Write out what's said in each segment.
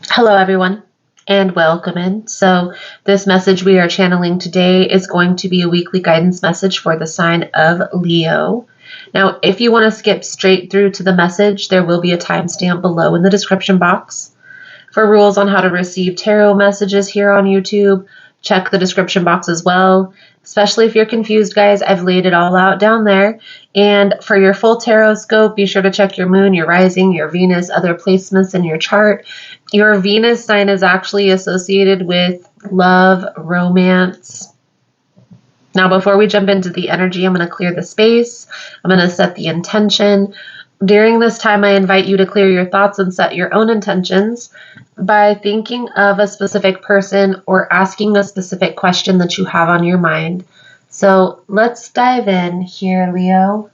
Hello, everyone, and welcome in. So, this message we are channeling today is going to be a weekly guidance message for the sign of Leo. Now, if you want to skip straight through to the message, there will be a timestamp below in the description box. For rules on how to receive tarot messages here on YouTube, check the description box as well. Especially if you're confused, guys, I've laid it all out down there. And for your full tarot scope, be sure to check your moon, your rising, your Venus, other placements in your chart. Your Venus sign is actually associated with love, romance. Now, before we jump into the energy, I'm going to clear the space. I'm going to set the intention. During this time, I invite you to clear your thoughts and set your own intentions by thinking of a specific person or asking a specific question that you have on your mind. So let's dive in here, Leo.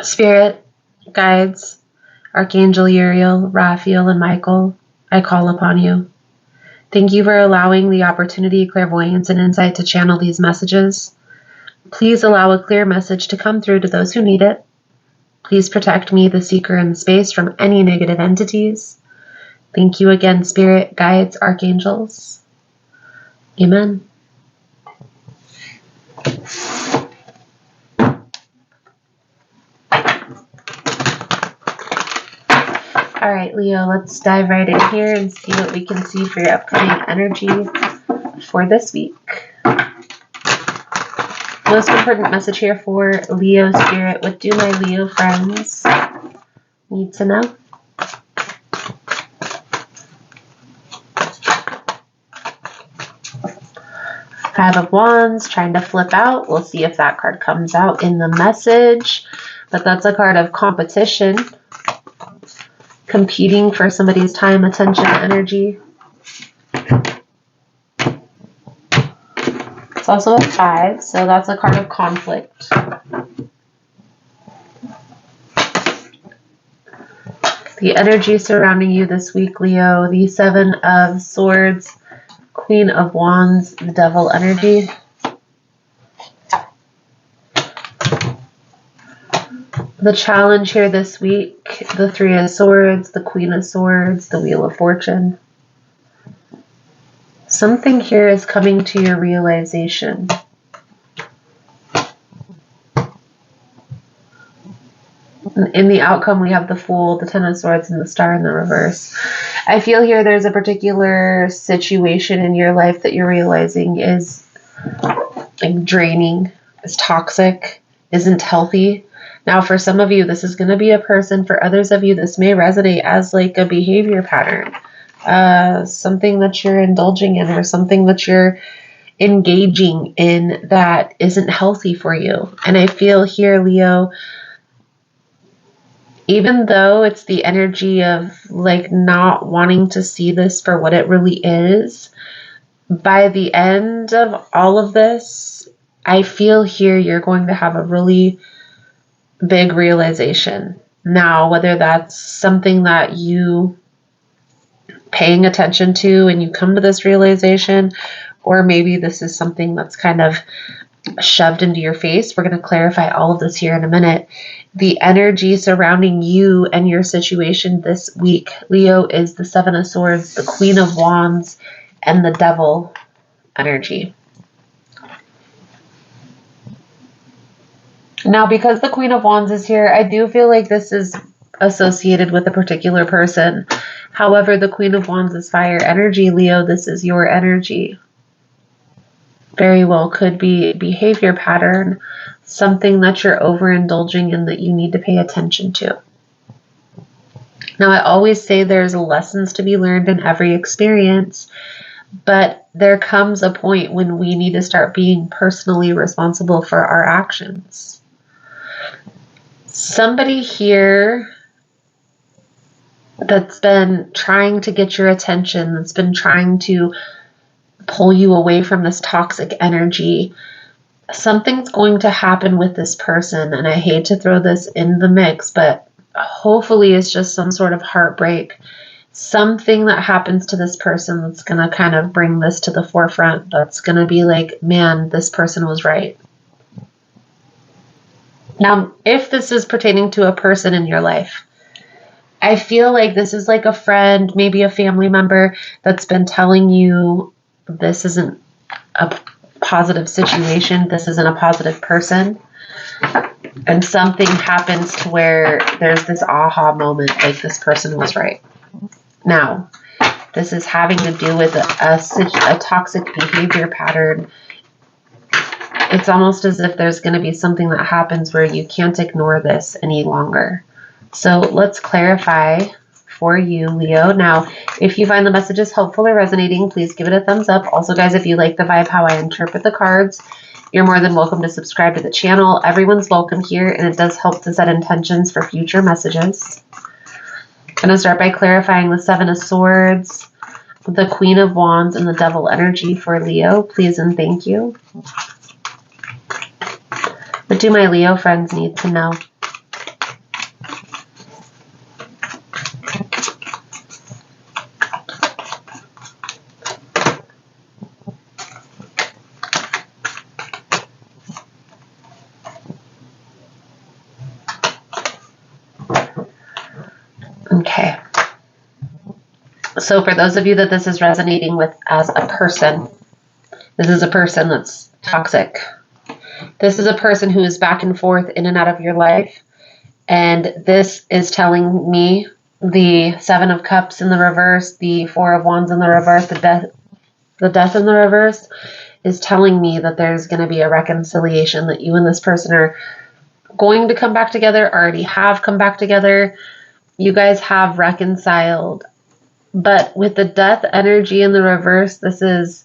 Spirit, guides, Archangel Uriel, Raphael, and Michael, I call upon you. Thank you for allowing the opportunity, clairvoyance, and insight to channel these messages. Please allow a clear message to come through to those who need it. Please protect me, the seeker in the space, from any negative entities. Thank you again, Spirit, guides, archangels. Amen. All right, Leo, let's dive right in here and see what we can see for your upcoming energy for this week. Most important message here for Leo Spirit. What do my Leo friends need to know? Five of Wands, trying to flip out. We'll see if that card comes out in the message. But that's a card of competition. Competing for somebody's time, attention, energy. It's also a 5, so that's a card of conflict. The energy surrounding you this week, Leo, the 7 of Swords, Queen of Wands, the Devil energy. The challenge here this week, the 3 of Swords, the Queen of Swords, the Wheel of Fortune. Something here is coming to your realization. In the outcome, we have the Fool, the 10 of Swords, and the Star in the reverse. I feel here there's a particular situation in your life that you're realizing is like draining, is toxic, isn't healthy. Now, for some of you, this is going to be a person. For others of you, this may resonate as like a behavior pattern, something that you're indulging in or something that you're engaging in that isn't healthy for you. And I feel here, Leo, even though it's the energy of like not wanting to see this for what it really is, by the end of all of this, I feel here you're going to have a really big realization. Now, whether that's something that you paying attention to and you come to this realization, or maybe this is something that's kind of shoved into your face. We're going to clarify all of this here in a minute. The energy surrounding you and your situation this week, Leo, is the 7 of Swords, the Queen of Wands, and the Devil energy. Now, because the Queen of Wands is here, I do feel like this is associated with a particular person. However, the Queen of Wands is fire energy, Leo. This is your energy. Very well could be a behavior pattern, something that you're overindulging in that you need to pay attention to. Now, I always say there's lessons to be learned in every experience, but there comes a point when we need to start being personally responsible for our actions. Somebody here that's been trying to get your attention, that's been trying to pull you away from this toxic energy, something's going to happen with this person. And I hate to throw this in the mix, but hopefully it's just some sort of heartbreak something that happens to this person that's going to kind of bring this to the forefront. That's going to be like, man, this person was right. Now, if this is pertaining to a person in your life, I feel like this is like a friend, maybe a family member that's been telling you this isn't a positive situation, this isn't a positive person. And something happens to where there's this aha moment, like this person was right. Now, this is having to do with a toxic behavior pattern. It's almost as if there's going to be something that happens where you can't ignore this any longer. So let's clarify for you, Leo. Now, if you find the messages helpful or resonating, please give it a thumbs up. Also, guys, if you like the vibe, how I interpret the cards, you're more than welcome to subscribe to the channel. Everyone's welcome here, and it does help to set intentions for future messages. I'm going to start by clarifying the Seven of Swords, the Queen of Wands, and the Devil energy for Leo. Please and thank you. What do my Leo friends need to know? Okay. So for those of you that this is resonating with as a person, this is a person that's toxic. This is a person who is back and forth in and out of your life. And this is telling me the Seven of Cups in the reverse, the Four of Wands in the reverse, the death in the reverse is telling me that there's going to be a reconciliation, that you and this person are going to come back together, already have come back together. You guys have reconciled. But with the death energy in the reverse, this is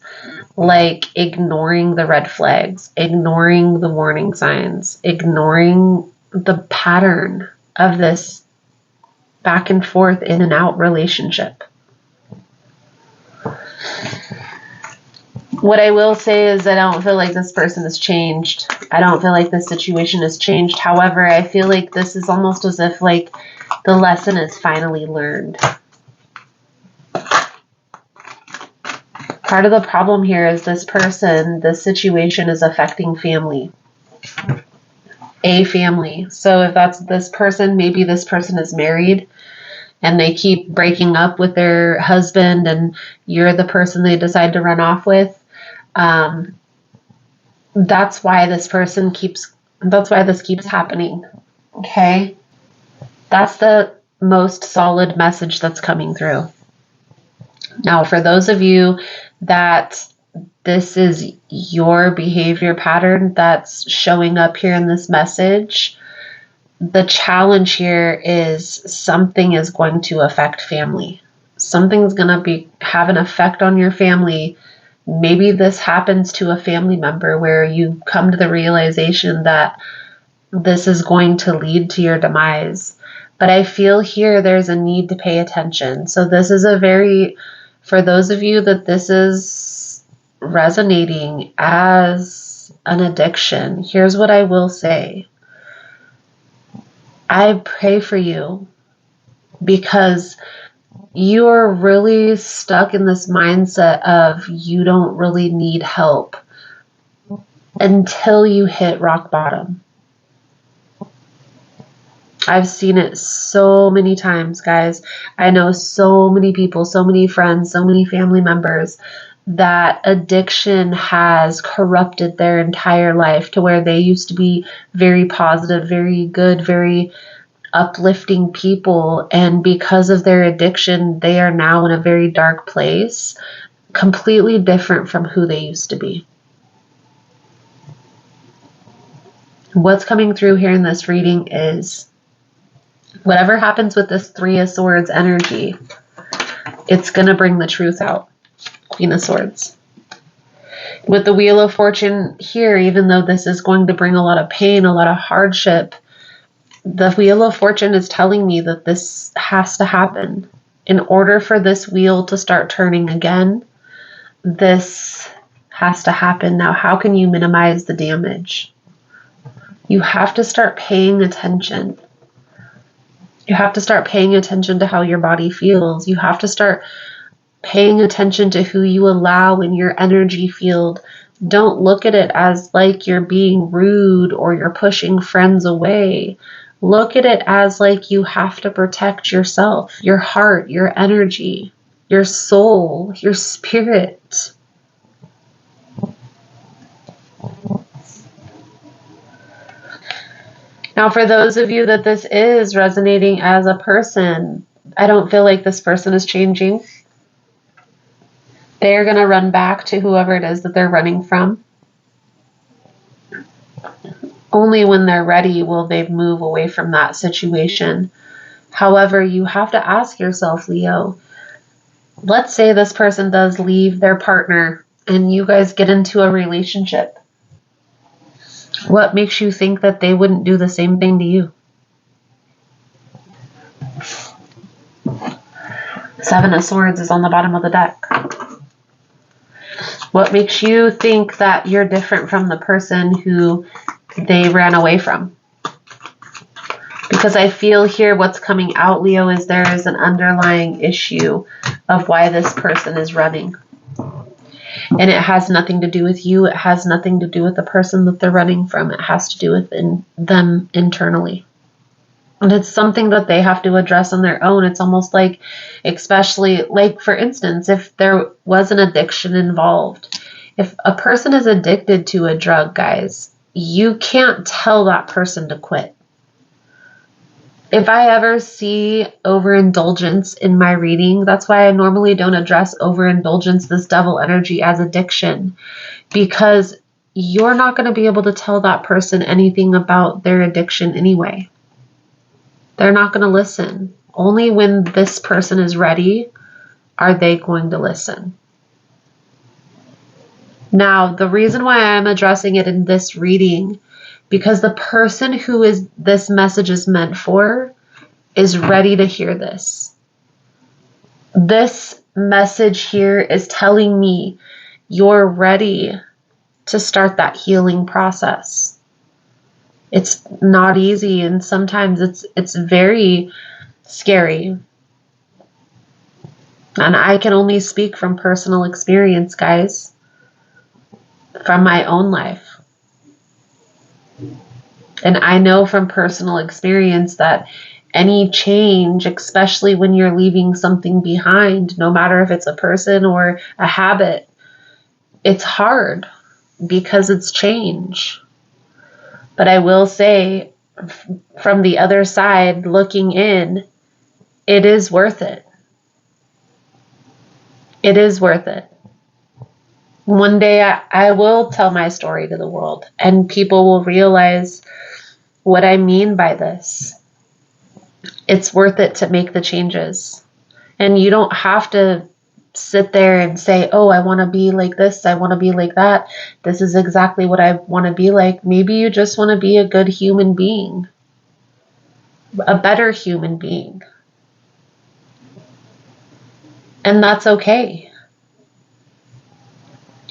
like ignoring the red flags, ignoring the warning signs, ignoring the pattern of this back and forth in and out relationship. What I will say is I don't feel like this person has changed. I don't feel like this situation has changed. However, I feel like this is almost as if like the lesson is finally learned. Part of the problem here is this person, this situation is affecting family. A family. So if that's this person, maybe this person is married and they keep breaking up with their husband and you're the person they decide to run off with. That's why this keeps happening. Okay? That's the most solid message that's coming through. Now, for those of you that this is your behavior pattern that's showing up here in this message, the challenge here is something is going to affect family. Something's going to have an effect on your family. Maybe this happens to a family member where you come to the realization that this is going to lead to your demise. But I feel here there's a need to pay attention. So this is for those of you that this is resonating as an addiction, here's what I will say. I pray for you because you are really stuck in this mindset of you don't really need help until you hit rock bottom. I've seen it so many times, guys. I know so many people, so many friends, so many family members that addiction has corrupted their entire life to where they used to be very positive, very good, very uplifting people. And because of their addiction, they are now in a very dark place, completely different from who they used to be. What's coming through here in this reading is whatever happens with this Three of Swords energy, it's going to bring the truth out. Queen of Swords. With the Wheel of Fortune here, even though this is going to bring a lot of pain, a lot of hardship, the Wheel of Fortune is telling me that this has to happen. In order for this wheel to start turning again, this has to happen. Now, how can you minimize the damage? You have to start paying attention. You have to start paying attention to how your body feels. You have to start paying attention to who you allow in your energy field. Don't look at it as like you're being rude or you're pushing friends away. Look at it as like you have to protect yourself, your heart, your energy, your soul, your spirit. Now, for those of you that this is resonating as a person, I don't feel like this person is changing. They're going to run back to whoever it is that they're running from. Only when they're ready will they move away from that situation. However, you have to ask yourself, Leo, let's say this person does leave their partner and you guys get into a relationship. What makes you think that they wouldn't do the same thing to you? Seven of Swords is on the bottom of the deck. What makes you think that you're different from the person who they ran away from? Because I feel here what's coming out, Leo, is there is an underlying issue of why this person is running. And it has nothing to do with you. It has nothing to do with the person that they're running from. It has to do with them internally. And it's something that they have to address on their own. It's almost like, especially like, for instance, if there was an addiction involved, if a person is addicted to a drug, guys, you can't tell that person to quit. If I ever see overindulgence in my reading, that's why I normally don't address overindulgence, this devil energy, as addiction, because you're not going to be able to tell that person anything about their addiction anyway. They're not going to listen. Only when this person is ready are they going to listen. Now, the reason why I'm addressing it in this reading, because the person who is this message is meant for is ready to hear this. This message here is telling me you're ready to start that healing process. It's not easy, and sometimes it's very scary. And I can only speak from personal experience, guys, from my own life. And I know from personal experience that any change, especially when you're leaving something behind, no matter if it's a person or a habit, it's hard because it's change. But I will say, from the other side, looking in, it is worth it. It is worth it. One day I will tell my story to the world, and people will realize what I mean by this. It's worth it to make the changes. And you don't have to sit there and say, oh, I want to be like this, I want to be like that. This is exactly what I want to be like. Maybe you just want to be a good human being, a better human being. And that's okay.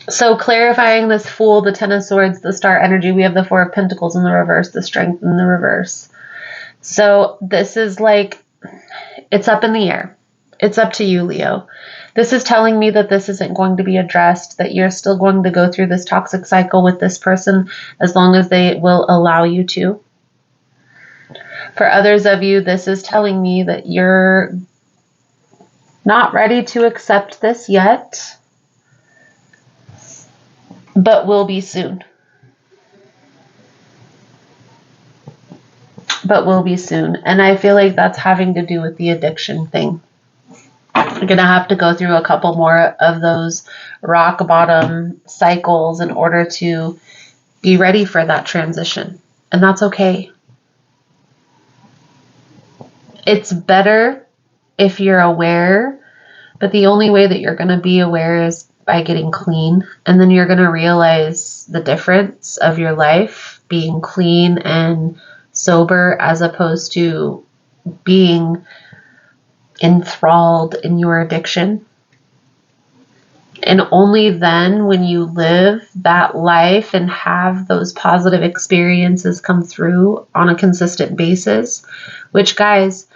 So clarifying this Fool, the Ten of Swords, the Star energy, we have the Four of Pentacles in the reverse, the Strength in the reverse. So this is like, it's up in the air. It's up to you, Leo. This is telling me that this isn't going to be addressed, that you're still going to go through this toxic cycle with this person as long as they will allow you to. For others of you, this is telling me that you're not ready to accept this yet, but will be soon. But will be soon. And I feel like that's having to do with the addiction thing. You're going to have to go through a couple more of those rock bottom cycles in order to be ready for that transition. And that's okay. It's better if you're aware, but the only way that you're going to be aware is by getting clean. And then you're going to realize the difference of your life being clean and sober as opposed to being enthralled in your addiction. And only then, when you live that life and have those positive experiences come through on a consistent basis, which, guys,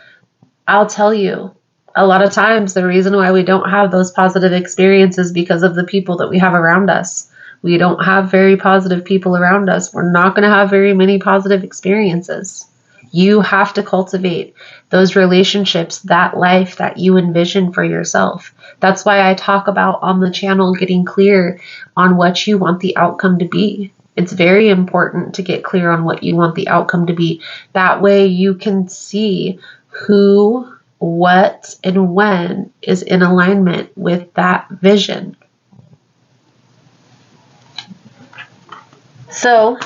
I'll tell you, a lot of times the reason why we don't have those positive experiences is because of the people that we have around us. We don't have very positive people around us. We're not going to have very many positive experiences. You have to cultivate those relationships, that life that you envision for yourself. That's why I talk about on the channel getting clear on what you want the outcome to be. It's very important to get clear on what you want the outcome to be. That way you can see who, what, and when is in alignment with that vision. So,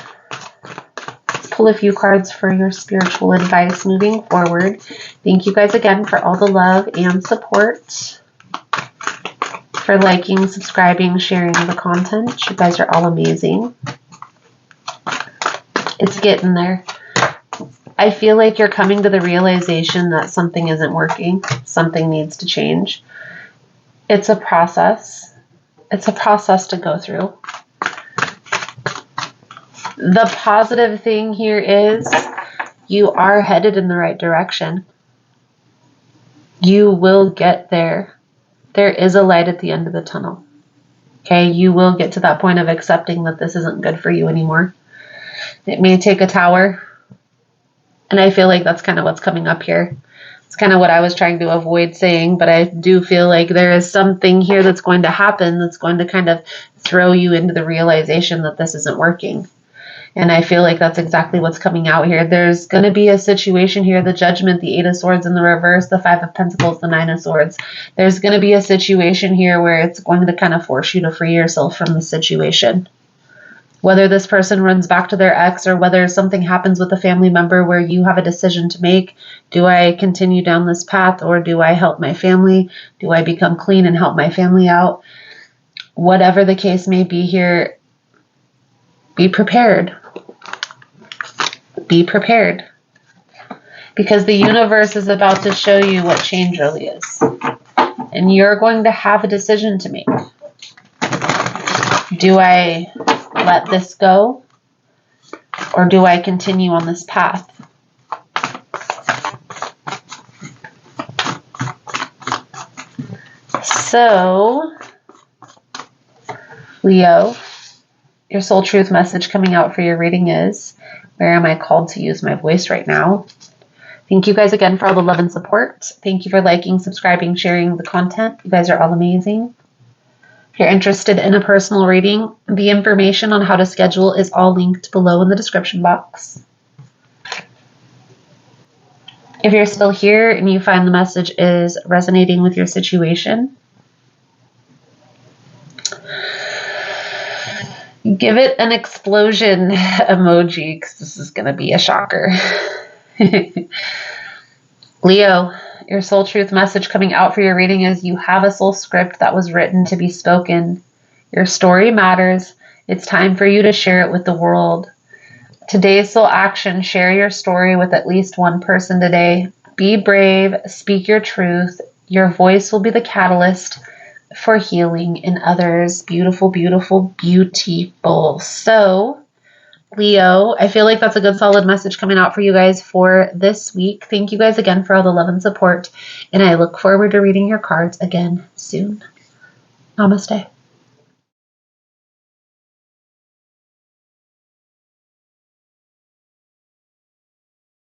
let's pull a few cards for your spiritual advice moving forward. Thank you guys again for all the love and support, for liking, subscribing, sharing the content. You guys are all amazing. It's getting there. I feel like you're coming to the realization that something isn't working. Something needs to change. It's a process. It's a process to go through. The positive thing here is you are headed in the right direction. You will get there. There is a light at the end of the tunnel. Okay, you will get to that point of accepting that this isn't good for you anymore. It may take a tower. And I feel like that's kind of what's coming up here. It's kind of what I was trying to avoid saying, but I do feel like there is something here that's going to happen that's going to kind of throw you into the realization that this isn't working. And I feel like that's exactly what's coming out here. There's going to be a situation here, the Judgment, the Eight of Swords in the reverse, the Five of Pentacles, the Nine of Swords. There's going to be a situation here where it's going to kind of force you to free yourself from the situation. Whether this person runs back to their ex or whether something happens with a family member where you have a decision to make. Do I continue down this path or do I help my family? Do I become clean and help my family out? Whatever the case may be here, be prepared. Be prepared. Because the universe is about to show you what change really is. And you're going to have a decision to make. Do I let this go? Or do I continue on this path? So, Leo, your soul truth message coming out for your reading is, where am I called to use my voice right now? Thank you guys again for all the love and support. Thank you for liking, subscribing, sharing the content. You guys are all amazing. If you're interested in a personal reading, the information on how to schedule is all linked below in the description box. If you're still here and you find the message is resonating with your situation, give it an explosion emoji because this is going to be a shocker. Leo, your soul truth message coming out for your reading is you have a soul script that was written to be spoken. Your story matters. It's time for you to share it with the world. Today's soul action, share your story with at least one person today. Be brave, speak your truth. Your voice will be the catalyst for healing in others. Beautiful, beautiful, beautiful. So, Leo, I feel like that's a good solid message coming out for you guys for this week. Thank you guys again for all the love and support, and I look forward to reading your cards again soon. Namaste.